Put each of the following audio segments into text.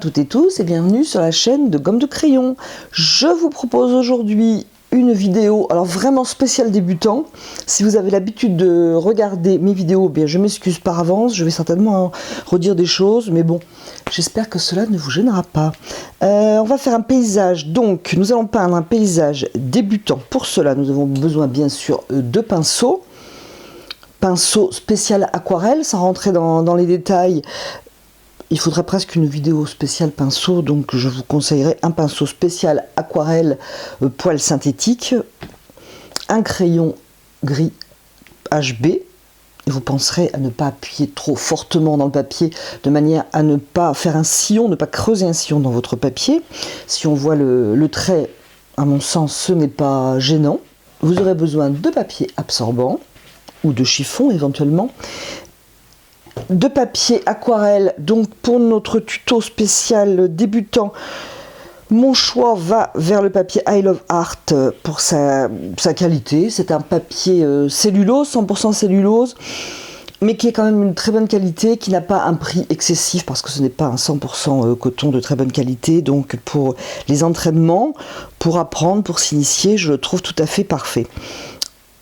Toutes et tous et bienvenue sur la chaîne de Gomme de Crayon. Je vous propose aujourd'hui une vidéo, alors vraiment spéciale débutant. Si vous avez l'habitude de regarder mes vidéos, bien je m'excuse par avance, je vais certainement redire des choses, mais bon, j'espère que cela ne vous gênera pas. On va faire un paysage, donc nous allons peindre un paysage débutant. Pour cela, nous avons besoin bien sûr de pinceaux. Pinceau spécial aquarelle, sans rentrer dans les détails. Il faudrait presque une vidéo spéciale pinceau, donc je vous conseillerais un pinceau spécial aquarelle poil synthétique, un crayon gris HB. Vous penserez à ne pas appuyer trop fortement dans le papier, de manière à ne pas faire un sillon, ne pas creuser un sillon dans votre papier. Si on voit le trait, à mon sens, ce n'est pas gênant. Vous aurez besoin de papier absorbant, ou de chiffon éventuellement. De papier aquarelle, donc pour notre tuto spécial débutant, mon choix va vers le papier I Love Art pour sa qualité. C'est un papier cellulose, 100% cellulose, mais qui est quand même une très bonne qualité, qui n'a pas un prix excessif parce que ce n'est pas un 100% coton de très bonne qualité. Donc pour les entraînements, pour apprendre, pour s'initier, je le trouve tout à fait parfait.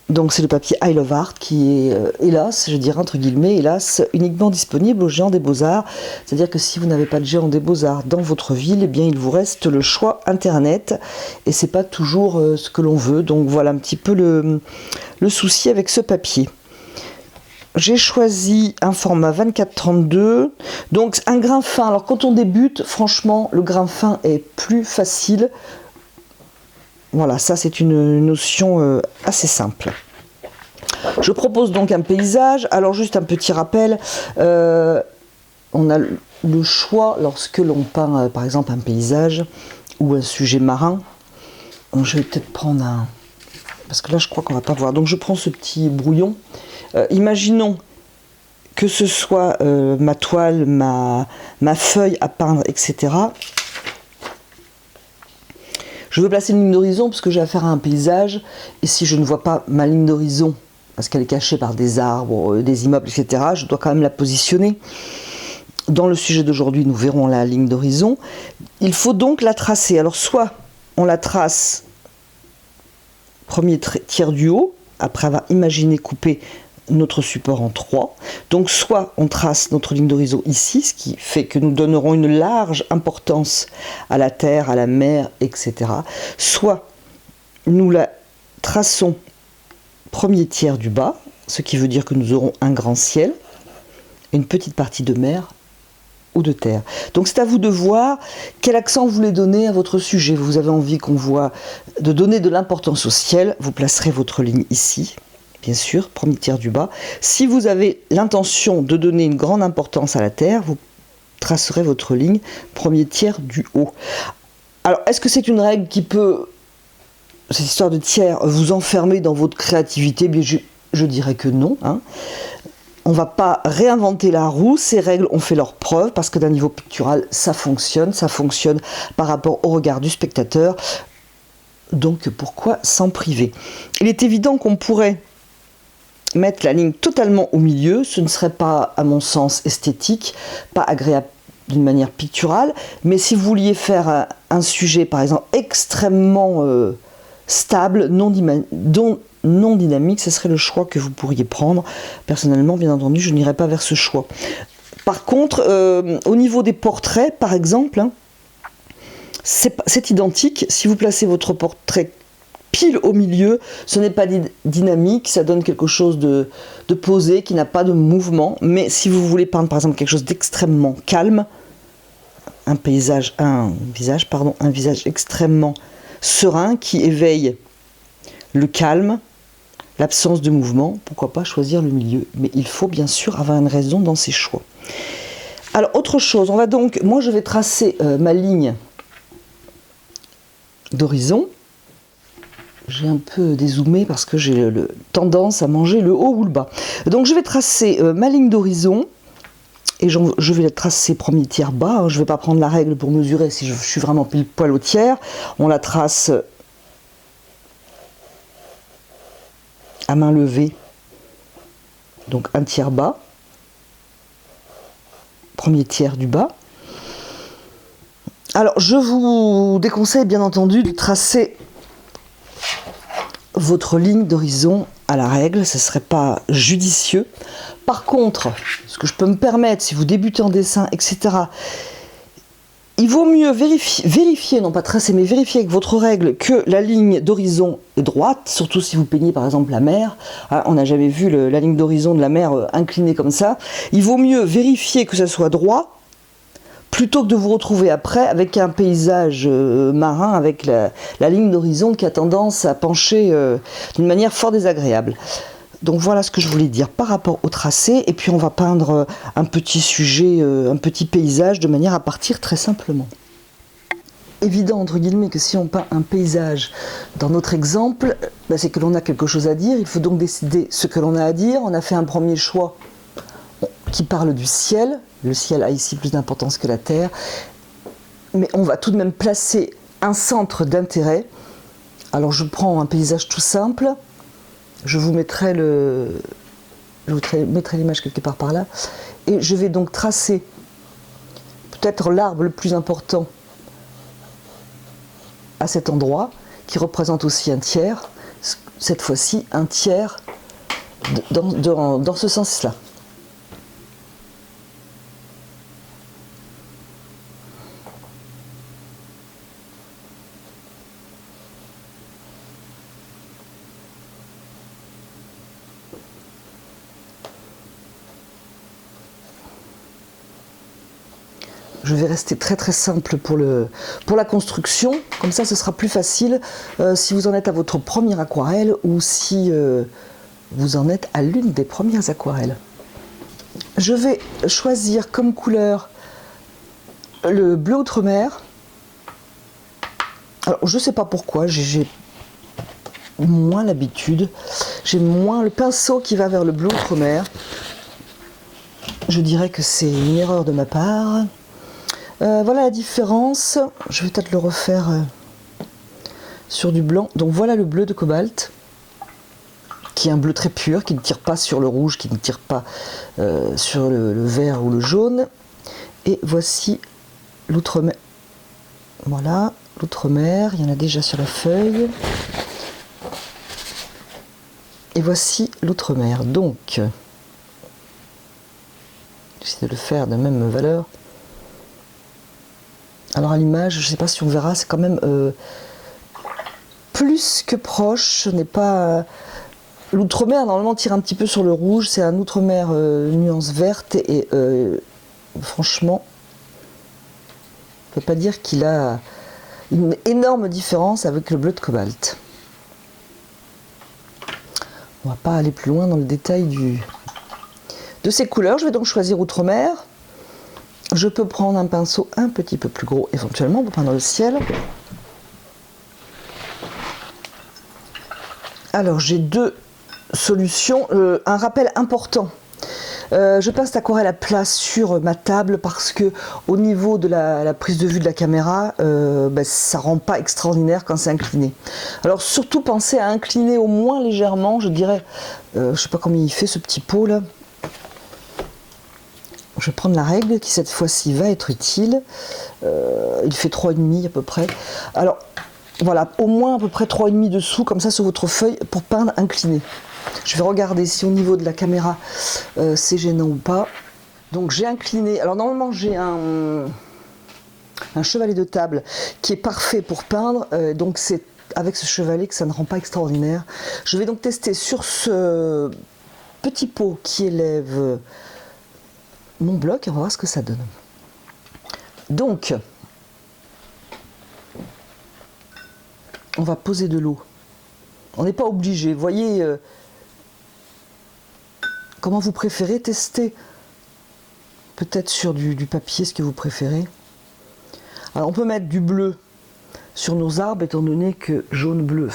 Donc c'est le papier I Love Art qui est, hélas, je dirais entre guillemets, hélas, uniquement disponible au Géant des Beaux-Arts. C'est-à-dire que si vous n'avez pas de Géant des Beaux-Arts dans votre ville, eh bien il vous reste le choix Internet. Et c'est pas toujours ce que l'on veut. Donc voilà un petit peu le souci avec ce papier. J'ai choisi un format 24-32. Donc un grain fin. Alors quand on débute, franchement, le grain fin est plus facile. Voilà, ça c'est une notion assez simple. Je propose donc un paysage. Alors juste un petit rappel, on a le choix lorsque l'on peint par exemple un paysage ou un sujet marin. Bon, je vais peut-être prendre un... Parce que là je crois qu'on va pas voir. Donc je prends ce petit brouillon. Imaginons que ce soit ma toile, ma feuille à peindre, etc. Je veux placer une ligne d'horizon parce que j'ai affaire à un paysage, et si je ne vois pas ma ligne d'horizon, parce qu'elle est cachée par des arbres, des immeubles, etc., je dois quand même la positionner. Dans le sujet d'aujourd'hui, nous verrons la ligne d'horizon. Il faut donc la tracer. Alors soit on la trace premier tiers du haut, après avoir imaginé couper notre support en 3. Donc soit on trace notre ligne d'horizon ici, ce qui fait que nous donnerons une large importance à la terre, à la mer, etc. Soit nous la traçons premier tiers du bas, ce qui veut dire que nous aurons un grand ciel, une petite partie de mer ou de terre. Donc c'est à vous de voir quel accent vous voulez donner à votre sujet. Vous avez envie qu'on voit, de donner de l'importance au ciel, vous placerez votre ligne ici. Bien sûr, premier tiers du bas. Si vous avez l'intention de donner une grande importance à la terre, vous tracerez votre ligne premier tiers du haut. Alors, est-ce que c'est une règle qui peut, cette histoire de tiers, vous enfermer dans votre créativité? Bien, je dirais que non. Hein. On ne va pas réinventer la roue, ces règles ont fait leur preuve, parce que d'un niveau pictural, ça fonctionne par rapport au regard du spectateur. Donc, pourquoi s'en priver? Il est évident qu'on pourrait mettre la ligne totalement au milieu, ce ne serait pas, à mon sens, esthétique, pas agréable d'une manière picturale, mais si vous vouliez faire un sujet, par exemple, extrêmement stable, non dynamique, ce serait le choix que vous pourriez prendre. Personnellement, bien entendu, je n'irais pas vers ce choix. Par contre, au niveau des portraits, par exemple, hein, c'est identique. Si vous placez votre portrait pile au milieu, ce n'est pas dynamique, ça donne quelque chose de posé, qui n'a pas de mouvement. Mais si vous voulez peindre par exemple quelque chose d'extrêmement calme, un visage extrêmement serein, qui éveille le calme, l'absence de mouvement, pourquoi pas choisir le milieu. Mais il faut bien sûr avoir une raison dans ses choix. Alors autre chose, moi je vais tracer ma ligne d'horizon. J'ai un peu dézoomé parce que j'ai tendance à manger le haut ou le bas. Donc je vais tracer ma ligne d'horizon et je vais la tracer premier tiers bas. Hein. Je ne vais pas prendre la règle pour mesurer si je suis vraiment pile poil au tiers. On la trace à main levée, donc un tiers bas, premier tiers du bas. Alors, je vous déconseille bien entendu de tracer votre ligne d'horizon à la règle, ce ne serait pas judicieux. Par contre, ce que je peux me permettre, si vous débutez en dessin, etc., il vaut mieux vérifier, non pas tracer, mais vérifier avec votre règle que la ligne d'horizon est droite, surtout si vous peignez par exemple la mer. On n'a jamais vu la ligne d'horizon de la mer inclinée comme ça. Il vaut mieux vérifier que ça soit droit, plutôt que de vous retrouver après avec un paysage marin, avec la ligne d'horizon qui a tendance à pencher d'une manière fort désagréable. Donc voilà ce que je voulais dire par rapport au tracé, et puis on va peindre un petit sujet, un petit paysage de manière à partir très simplement. Évident entre guillemets que si on peint un paysage dans notre exemple, c'est que l'on a quelque chose à dire, il faut donc décider ce que l'on a à dire. On a fait un premier choix qui parle du ciel, le ciel a ici plus d'importance que la terre, mais on va tout de même placer un centre d'intérêt. Alors je prends un paysage tout simple. Je vous mettrai l'image quelque part par là. Et je vais donc tracer peut-être l'arbre le plus important à cet endroit, qui représente aussi un tiers. Cette fois-ci, un tiers dans ce sens-là. Je vais rester très très simple pour la construction, comme ça ce sera plus facile si vous en êtes à votre première aquarelle ou si vous en êtes à l'une des premières aquarelles. Je vais choisir comme couleur le bleu outre-mer. Alors je ne sais pas pourquoi, j'ai moins l'habitude, j'ai moins le pinceau qui va vers le bleu outre-mer. Je dirais que c'est une erreur de ma part. Voilà la différence, je vais peut-être le refaire sur du blanc. Donc voilà le bleu de cobalt, qui est un bleu très pur, qui ne tire pas sur le rouge, qui ne tire pas sur le vert ou le jaune. Et voici l'outre-mer. Voilà, l'outre-mer, il y en a déjà sur la feuille. Et voici l'outre-mer. Donc, j'essaie de le faire de même valeur. Alors à l'image, je ne sais pas si on verra, c'est quand même plus que proche. Ce n'est pas l'outre-mer normalement tire un petit peu sur le rouge. C'est un outre-mer nuance verte et franchement, on ne peut pas dire qu'il a une énorme différence avec le bleu de cobalt. On ne va pas aller plus loin dans le détail de ces couleurs. Je vais donc choisir outre-mer. Je peux prendre un pinceau un petit peu plus gros, éventuellement, pour peindre le ciel. Alors, j'ai deux solutions. Un rappel important. Je peins cette aquarelle à plat sur ma table parce que au niveau de la prise de vue de la caméra, ça rend pas extraordinaire quand c'est incliné. Alors surtout pensez à incliner au moins légèrement, je dirais, je sais pas combien il fait ce petit pot là. Je vais prendre la règle qui cette fois-ci va être utile. Il fait 3,5 à peu près. Alors voilà, au moins à peu près 3,5 dessous, comme ça sur votre feuille, pour peindre incliné. Je vais regarder si au niveau de la caméra c'est gênant ou pas. Donc j'ai incliné. Alors normalement j'ai un chevalet de table qui est parfait pour peindre. Donc c'est avec ce chevalet que ça ne rend pas extraordinaire. Je vais donc tester sur ce petit pot qui élève mon bloc et on va voir ce que ça donne. Donc, on va poser de l'eau. On n'est pas obligé. Voyez comment vous préférez. Tester peut-être sur du papier ce que vous préférez. Alors, on peut mettre du bleu sur nos arbres étant donné que jaune-bleu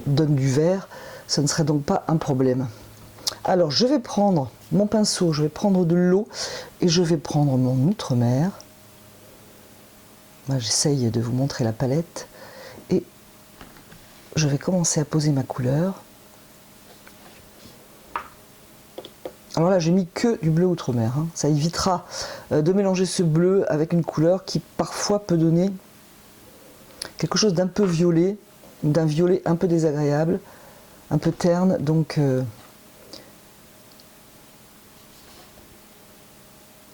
donne du vert. Ça ne serait donc pas un problème. Alors, je vais prendre mon pinceau, je vais prendre de l'eau et je vais prendre mon outre-mer. Moi, j'essaye de vous montrer la palette et je vais commencer à poser ma couleur. Alors là, j'ai mis que du bleu outre-mer. Hein. Ça évitera de mélanger ce bleu avec une couleur qui parfois peut donner quelque chose d'un peu violet, d'un violet un peu désagréable, un peu terne. Donc,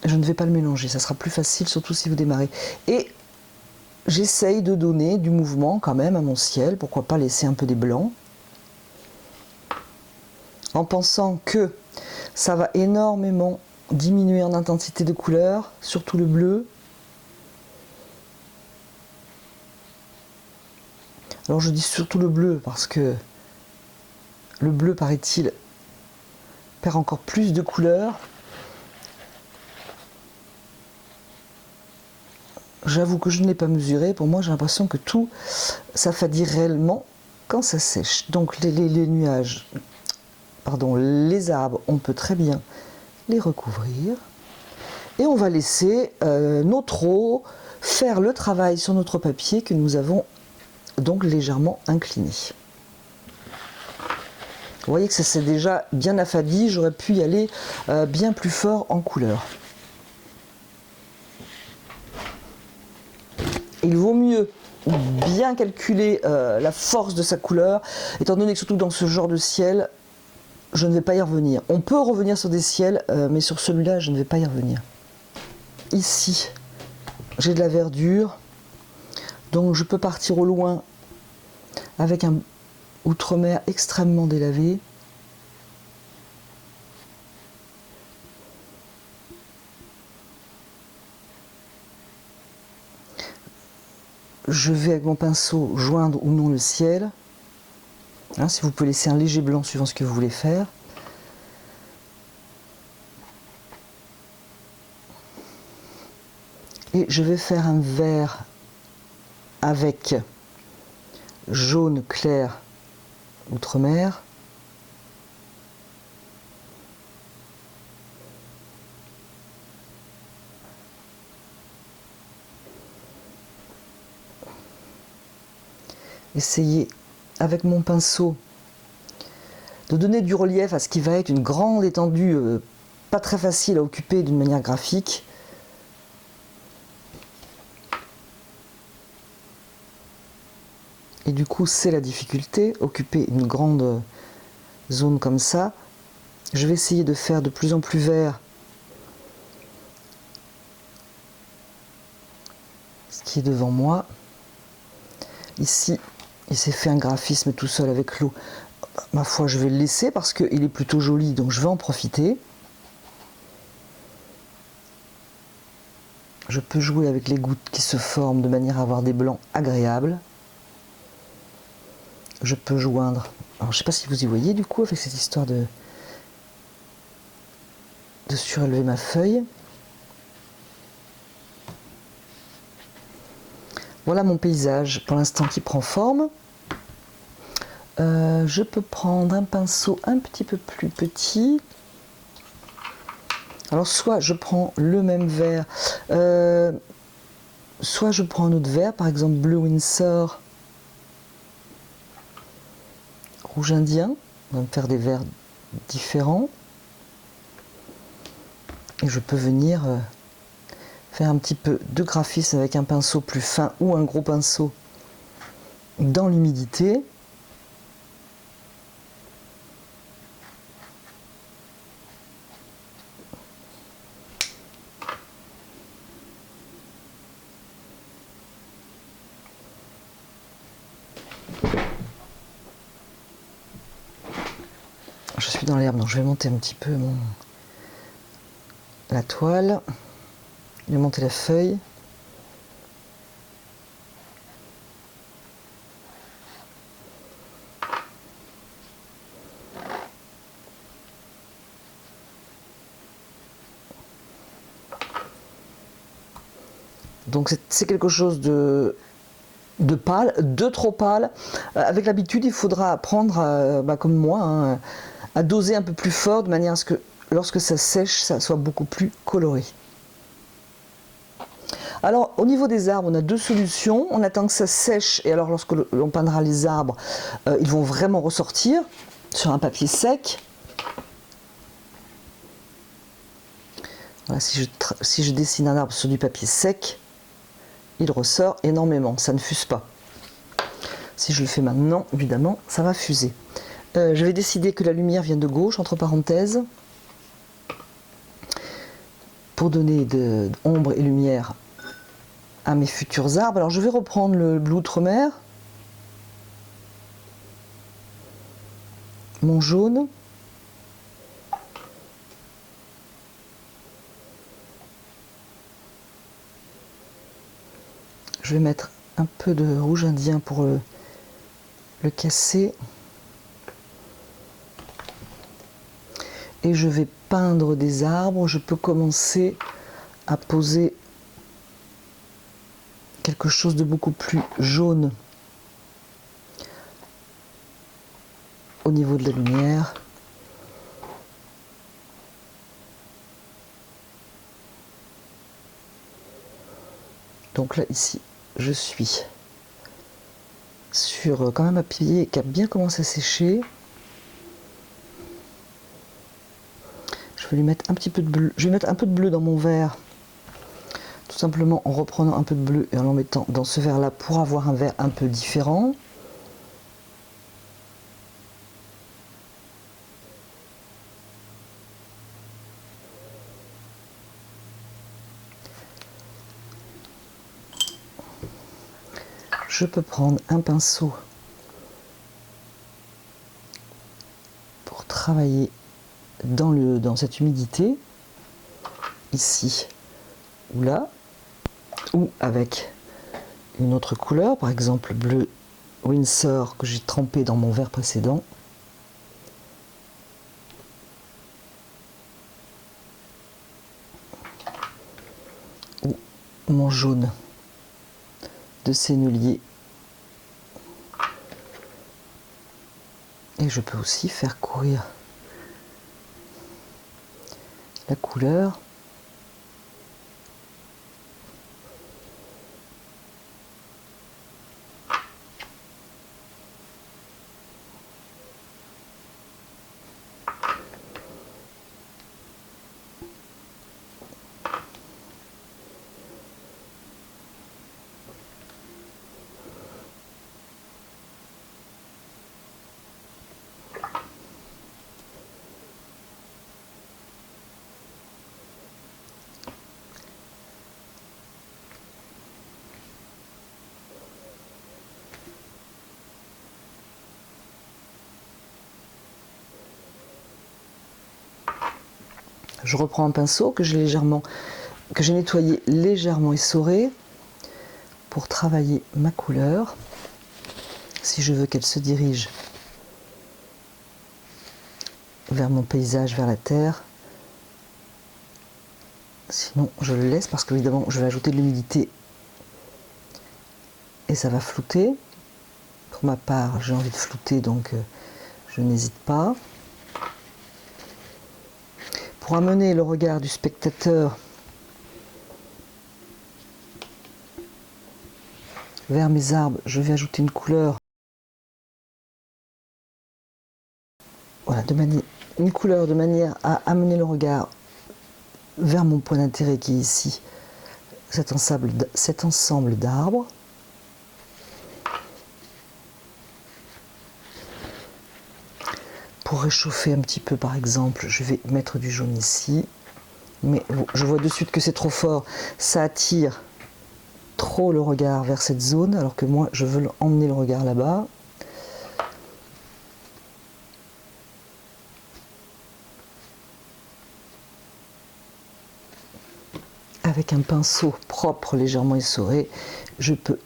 je ne vais pas le mélanger. Ça sera plus facile, surtout si vous démarrez. Et j'essaye de donner du mouvement quand même à mon ciel. Pourquoi pas laisser un peu des blancs. En pensant que ça va énormément diminuer en intensité de couleur, surtout le bleu. Alors je dis surtout le bleu parce que le bleu, paraît-il, perd encore plus de couleur. J'avoue que je ne l'ai pas mesuré. Pour moi, j'ai l'impression que tout s'affadit réellement quand ça sèche. Donc les nuages, pardon, les arbres, on peut très bien les recouvrir. Et on va laisser notre eau faire le travail sur notre papier que nous avons donc légèrement incliné. Vous voyez que ça s'est déjà bien affadi, j'aurais pu y aller bien plus fort en couleur. Il vaut mieux bien calculer la force de sa couleur, étant donné que surtout dans ce genre de ciel, je ne vais pas y revenir. On peut revenir sur des ciels, mais sur celui-là, je ne vais pas y revenir. Ici, j'ai de la verdure, donc je peux partir au loin avec un outre-mer extrêmement délavé. Je vais avec mon pinceau joindre ou non le ciel. Hein, si vous pouvez laisser un léger blanc suivant ce que vous voulez faire. Et je vais faire un vert avec jaune clair outre-mer. Essayez avec mon pinceau de donner du relief à ce qui va être une grande étendue pas très facile à occuper d'une manière graphique. Et du coup, c'est la difficulté, occuper une grande zone comme ça. Je vais essayer de faire de plus en plus vert ce qui est devant moi. Ici, il s'est fait un graphisme tout seul avec l'eau. Ma foi, je vais le laisser parce qu'il est plutôt joli, donc je vais en profiter. Je peux jouer avec les gouttes qui se forment de manière à avoir des blancs agréables. Je peux joindre, alors je ne sais pas si vous y voyez du coup avec cette histoire de surélever ma feuille. Voilà mon paysage pour l'instant qui prend forme. Je peux prendre un pinceau un petit peu plus petit. Alors soit je prends le même vert, soit je prends un autre vert, par exemple bleu Windsor, rouge indien. On va me faire des verts différents. Et je peux venir faire un petit peu de graphisme avec un pinceau plus fin ou un gros pinceau dans l'humidité. Je suis dans l'herbe, donc je vais monter un petit peu la toile. Je vais monter la feuille. Donc c'est quelque chose de pâle, de trop pâle. Avec l'habitude, il faudra apprendre, comme moi, hein, à doser un peu plus fort de manière à ce que lorsque ça sèche, ça soit beaucoup plus coloré. Alors au niveau des arbres, on a deux solutions. On attend que ça sèche et alors lorsque l'on peindra les arbres, ils vont vraiment ressortir sur un papier sec. Voilà, si je dessine un arbre sur du papier sec, il ressort énormément, ça ne fuse pas. Si je le fais maintenant, évidemment, ça va fuser. Je vais décider que la lumière vient de gauche, entre parenthèses, pour donner de ombre et lumière à mes futurs arbres. Alors je vais reprendre le bleu outre-mer, mon jaune, je vais mettre un peu de rouge indien pour le casser. Et je vais peindre des arbres. Je peux commencer à poser quelque chose de beaucoup plus jaune au niveau de la lumière. Donc là, ici, je suis sur quand même un papier qui a bien commencé à sécher. Je vais lui mettre un petit peu de bleu. Je vais mettre un peu de bleu dans mon verre, tout simplement en reprenant un peu de bleu et en mettant dans ce verre là pour avoir un verre un peu différent. Je peux prendre un pinceau pour travailler dans cette humidité, ici ou là, ou avec une autre couleur, par exemple bleu Winsor que j'ai trempé dans mon verre précédent. Ou mon jaune de Sennelier. Et je peux aussi faire courir la couleur je reprends un pinceau que j'ai nettoyé légèrement essoré pour travailler ma couleur. Si je veux qu'elle se dirige vers mon paysage, vers la terre, sinon je le laisse parce qu'évidemment je vais ajouter de l'humidité et ça va flouter. Pour ma part, j'ai envie de flouter, donc je n'hésite pas. Pour amener le regard du spectateur vers mes arbres, je vais ajouter une couleur. Voilà, une couleur de manière à amener le regard vers mon point d'intérêt qui est ici, cet ensemble d'arbres. Pour réchauffer un petit peu, par exemple, je vais mettre du jaune ici. Mais bon, je vois de suite que c'est trop fort. Ça attire trop le regard vers cette zone, alors que moi, je veux emmener le regard là-bas. Avec un pinceau propre, légèrement essoré, je peux,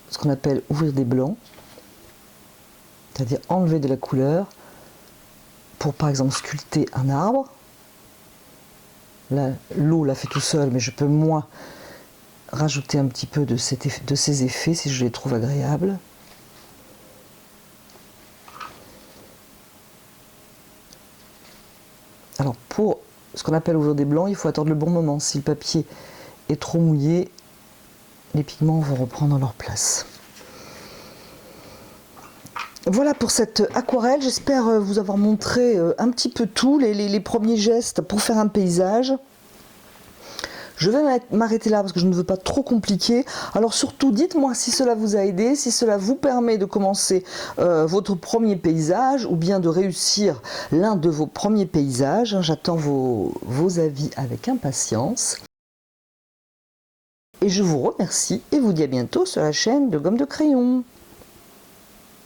ce qu'on appelle ouvrir des blancs, c'est-à-dire enlever de la couleur, pour par exemple sculpter un arbre. Là, l'eau l'a fait tout seul, mais je peux moi rajouter un petit peu de ces effets si je les trouve agréables. Alors pour ce qu'on appelle ouvrir des blancs, il faut attendre le bon moment. Si le papier est trop mouillé, les pigments vont reprendre leur place. Voilà pour cette aquarelle, j'espère vous avoir montré un petit peu tout, les premiers gestes pour faire un paysage. Je vais m'arrêter là parce que je ne veux pas trop compliquer. Alors surtout, dites-moi si cela vous a aidé, si cela vous permet de commencer votre premier paysage ou bien de réussir l'un de vos premiers paysages. J'attends vos avis avec impatience. Et je vous remercie et vous dis à bientôt sur la chaîne de Gomme de Crayon.